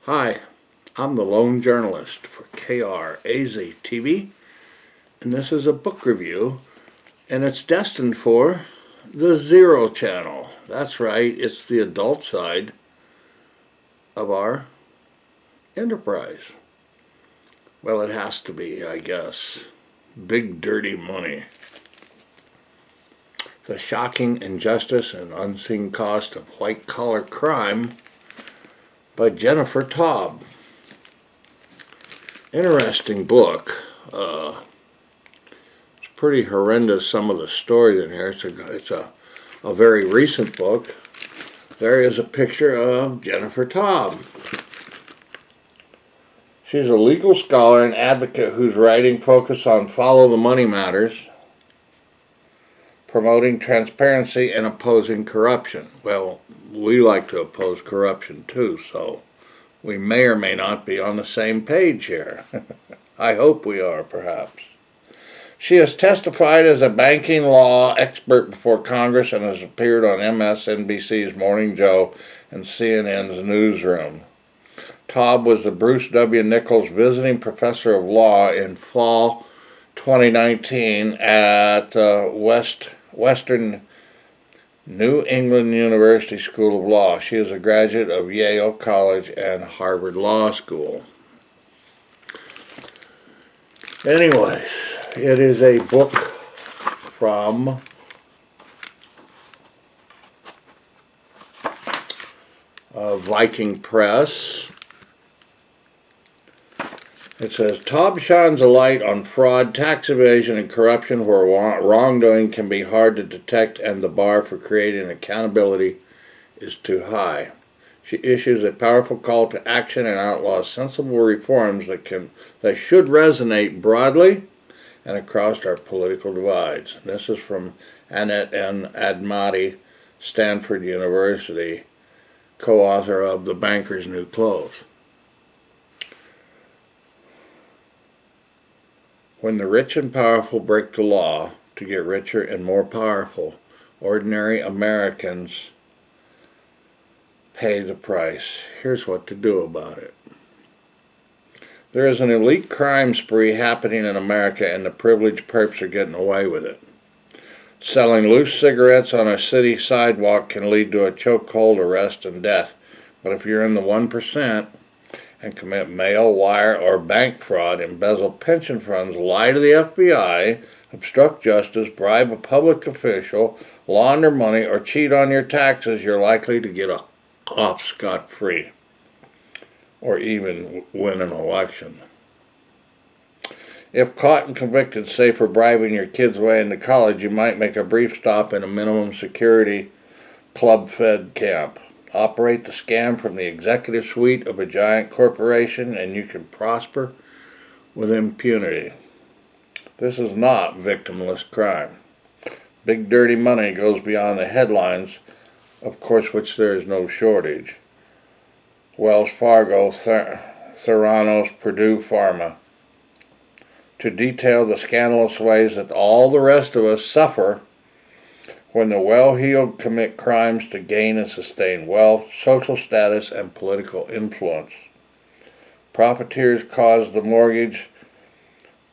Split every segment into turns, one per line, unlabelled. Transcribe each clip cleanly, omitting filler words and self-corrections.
Hi, I'm the lone journalist for KRAZ TV, and this is a book review, and it's destined for the Zero Channel. That's right, it's the adult side of our enterprise. Well, it has to be, I guess. Big dirty money. The shocking injustice and unseen cost of white-collar crime by Jennifer Taub. Interesting book. It's pretty horrendous, some of the stories in here. It's a very recent book. There is a picture of Jennifer Taub. She's a legal scholar and advocate whose writing focuses on follow the money matters, promoting transparency and opposing corruption. Well, we like to oppose corruption too, so we may or may not be on the same page here. I hope we are, perhaps. She has testified as a banking law expert before Congress and has appeared on MSNBC's Morning Joe and CNN's Newsroom. Taub was the Bruce W. Nichols Visiting Professor of Law in fall 2019 at Western New England University School of Law. She is a graduate of Yale College and Harvard Law School. Anyways, it is a book from Viking Press. It says, Taub shines a light on fraud, tax evasion, and corruption where wrongdoing can be hard to detect and the bar for creating accountability is too high. She issues a powerful call to action and outlaws sensible reforms that should resonate broadly and across our political divides. This is from Annette N. Admati, Stanford University, co-author of The Banker's New Clothes. When the rich and powerful break the law to get richer and more powerful, ordinary Americans pay the price. Here's what to do about it. There is an elite crime spree happening in America, and the privileged perps are getting away with it. Selling loose cigarettes on a city sidewalk can lead to a chokehold, arrest, and death. But if you're in the 1%, and commit mail, wire, or bank fraud, embezzle pension funds, lie to the FBI, obstruct justice, bribe a public official, launder money, or cheat on your taxes, you're likely to get off scot-free, or even win an election. If caught and convicted, say for bribing your kids away into college, you might make a brief stop in a minimum security club-fed camp. Operate the scam from the executive suite of a giant corporation and you can prosper with impunity. This is not victimless crime. Big dirty money goes beyond the headlines, of course, which there is no shortage. Wells Fargo, Theranos, Purdue Pharma. To detail the scandalous ways that all the rest of us suffer when the well-heeled commit crimes to gain and sustain wealth, social status, and political influence. Profiteers caused the mortgage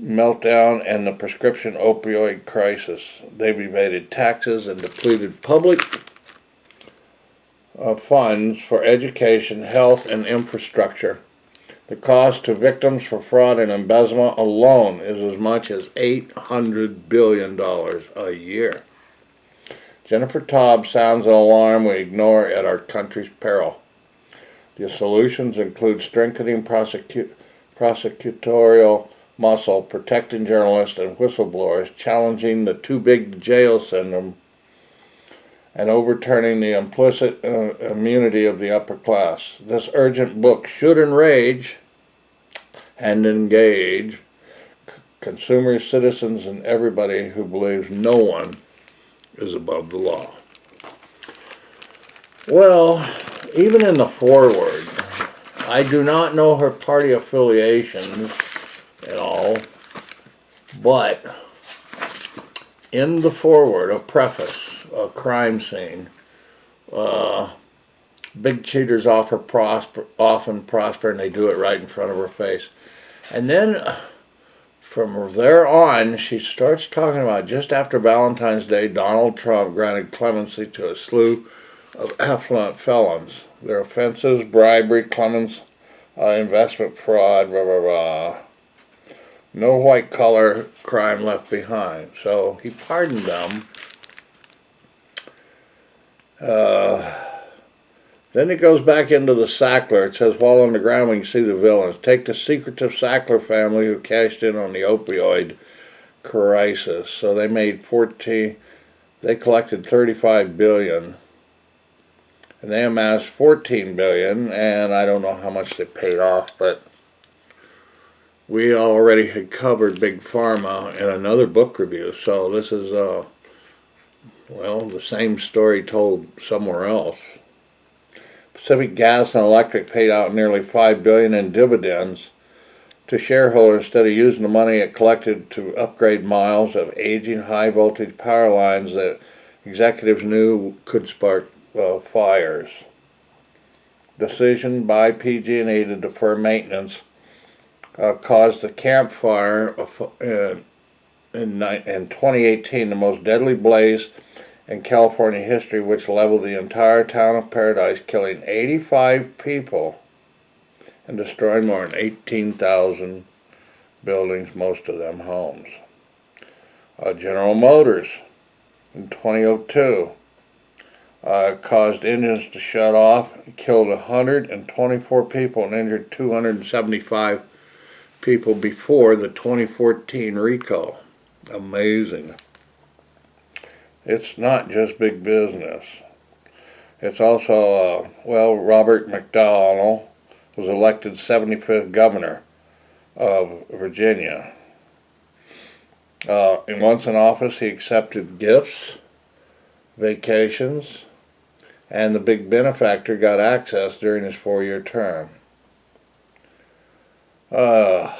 meltdown and the prescription opioid crisis. They've evaded taxes and depleted public funds for education, health, and infrastructure. The cost to victims for fraud and embezzlement alone is as much as $800 billion a year. Jennifer Taub sounds an alarm we ignore at our country's peril. The solutions include strengthening prosecutorial muscle, protecting journalists and whistleblowers, challenging the too big to jail syndrome, and overturning the implicit immunity of the upper class. This urgent book should enrage and engage consumers, citizens, and everybody who believes no one is above the law. Well, even in the foreword, I do not know her party affiliations at all, but in the foreword, a preface, a crime scene, Big cheaters often prosper, and they do it right in front of her face. And then from there on, she starts talking about just after Valentine's Day, Donald Trump granted clemency to a slew of affluent felons. Their offenses: bribery, clemens, investment fraud, blah, blah, blah. No white-collar crime left behind. So he pardoned them. Then it goes back into the Sackler. It says, while on the ground we can see the villains. Take the secretive Sackler family who cashed in on the opioid crisis. So they made they collected $35 billion. And they amassed $14 billion, and I don't know how much they paid off, but we already had covered Big Pharma in another book review. So this is, well, the same story told somewhere else. Pacific Gas and Electric paid out nearly $5 billion in dividends to shareholders instead of using the money it collected to upgrade miles of aging high-voltage power lines that executives knew could spark fires. Decision by PG&E to defer maintenance caused the Camp Fire in 2018, the most deadly blaze in California history, which leveled the entire town of Paradise, killing 85 people and destroying more than 18,000 buildings, most of them homes. General Motors in 2002 caused engines to shut off, killed 124 people and injured 275 people before the 2014 recall. Amazing. It's not just big business. It's also, Robert McDonnell was elected 75th governor of Virginia. And once in office, he accepted gifts, vacations, and the big benefactor got access during his 4-year term. Got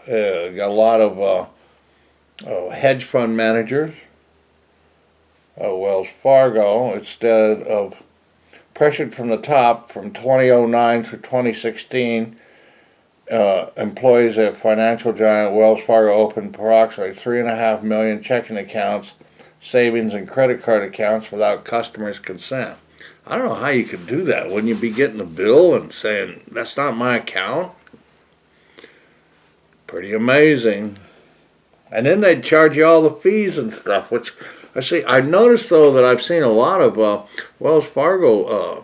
a lot of hedge fund managers. Wells Fargo, instead of pressured from the top from 2009 through 2016, employees at financial giant Wells Fargo opened approximately 3.5 million checking accounts, savings, and credit card accounts without customers' consent. I don't know how you could do that. Wouldn't you be getting a bill and saying, that's not my account? Pretty amazing. And then they'd charge you all the fees and stuff, which I've noticed, though, that I've seen a lot of Wells Fargo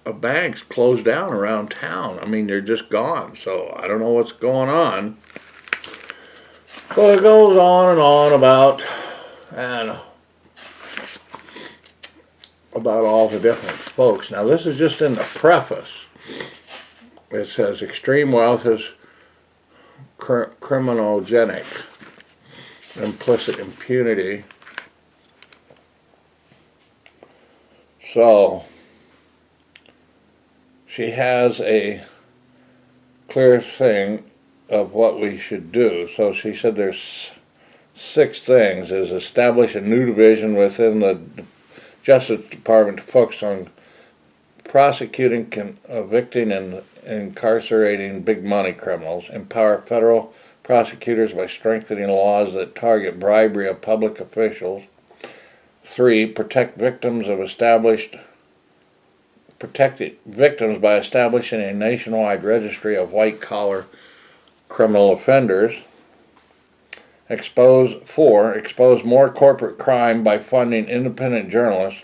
banks close down around town. I mean, they're just gone, so I don't know what's going on. But it goes on and on about all the different folks. Now, this is just in the preface. It says extreme wealth is criminogenic, implicit impunity. So she has a clear thing of what we should do. So she said there's 6 things: is establish a new division within the Justice Department to focus on prosecuting, convicting, and incarcerating big money criminals, empower federal prosecutors by strengthening laws that target bribery of public officials. 3, protect victims by establishing a nationwide registry of white-collar criminal offenders. 4, expose more corporate crime by funding independent journalists,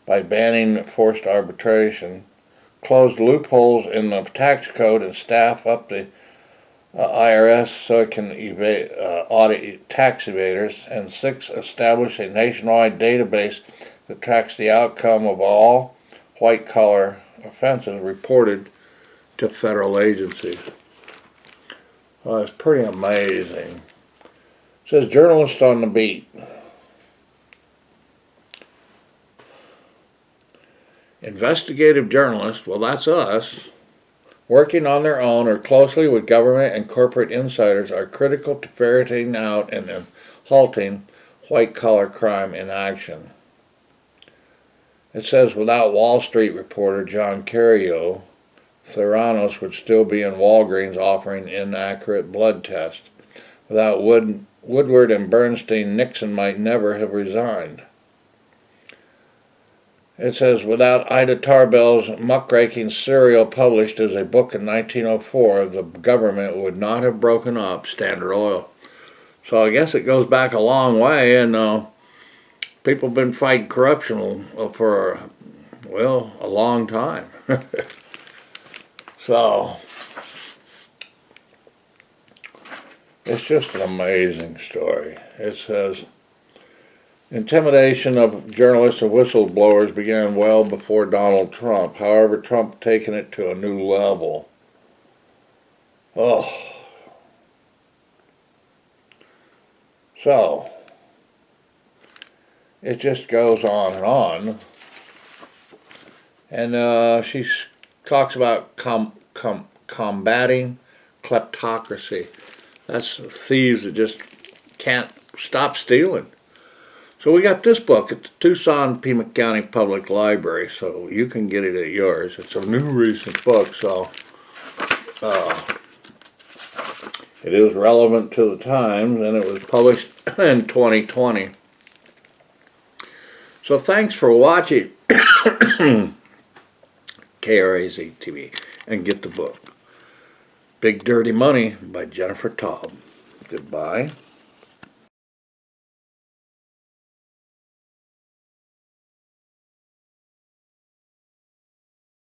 by banning forced arbitration. Close loopholes in the tax code and staff up the IRS so it can audit tax evaders. And 6, establish a nationwide database that tracks the outcome of all white-collar offenses reported to federal agencies. Well, it's pretty amazing. It says journalists on the beat. Investigative journalists, well, that's us, working on their own or closely with government and corporate insiders, are critical to ferreting out and then halting white-collar crime in action. It says, without Wall Street reporter John Carreyrou, Theranos would still be in Walgreens offering inaccurate blood tests. Without Woodward and Bernstein, Nixon might never have resigned. It says, without Ida Tarbell's muckraking serial published as a book in 1904, the government would not have broken up Standard Oil. So I guess it goes back a long way, and people have been fighting corruption for, well, a long time. So, it's just an amazing story. It says, intimidation of journalists and whistleblowers began well before Donald Trump. However, Trump taken it to a new level. Oh. So, it just goes on and on. And she talks about combating kleptocracy. That's thieves that just can't stop stealing. So we got this book at the Tucson Pima County Public Library, so you can get it at yours. It's a new recent book, so it is relevant to the times, and it was published in 2020. So thanks for watching KRAZ TV, and get the book. Big Dirty Money by Jennifer Taub. Goodbye.